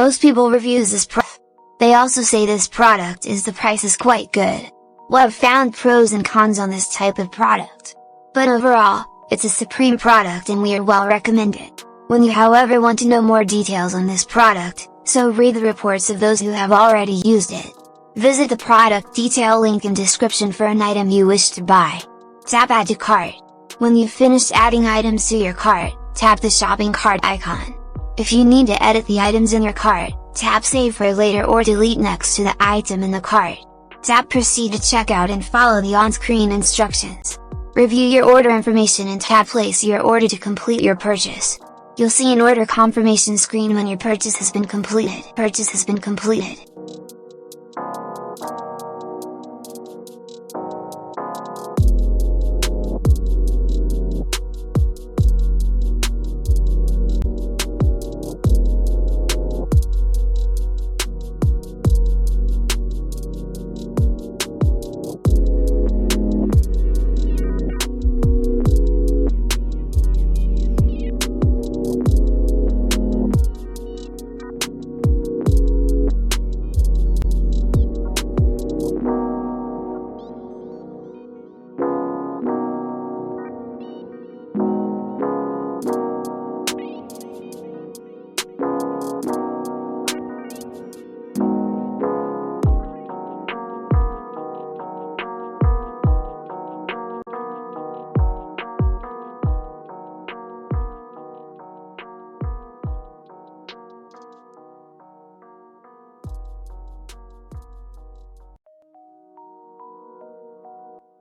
Most people reviews this product. They also say this product is the price is quite good. Well, I've found pros and cons on this type of product. But overall, it's a supreme product and we are well recommend it. When you however want to know more details on this product, so read the reports of those who have already used it. Visit the product detail link in description for an item you wish to buy. Tap add to cart. When you've finished adding items to your cart, tap the shopping cart icon. If you need to edit the items in your cart, tap save for later or delete next to the item in the cart. Tap proceed to checkout and follow the on-screen instructions. Review your order information and tap place your order to complete your purchase. You'll see an order confirmation screen when your purchase has been completed.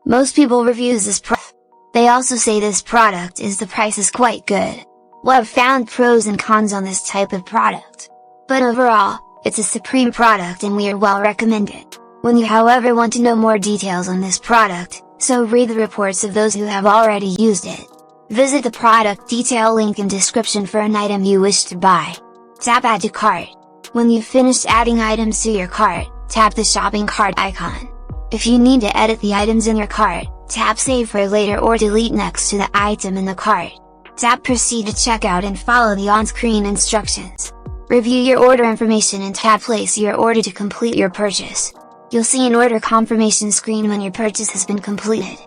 Most people reviews this product. They also say this product is the price is quite good. Well, I've found pros and cons on this type of product. But overall, it's a supreme product and we are well recommend it. When you however want to know more details on this product, so read the reports of those who have already used it. Visit the product detail link in description for an item you wish to buy. Tap add to cart. When you've finished adding items to your cart, tap the shopping cart icon. If you need to edit the items in your cart, tap save for later or delete next to the item in the cart. Tap proceed to checkout and follow the on-screen instructions. Review your order information and tap place your order to complete your purchase. You'll see an order confirmation screen when your purchase has been completed.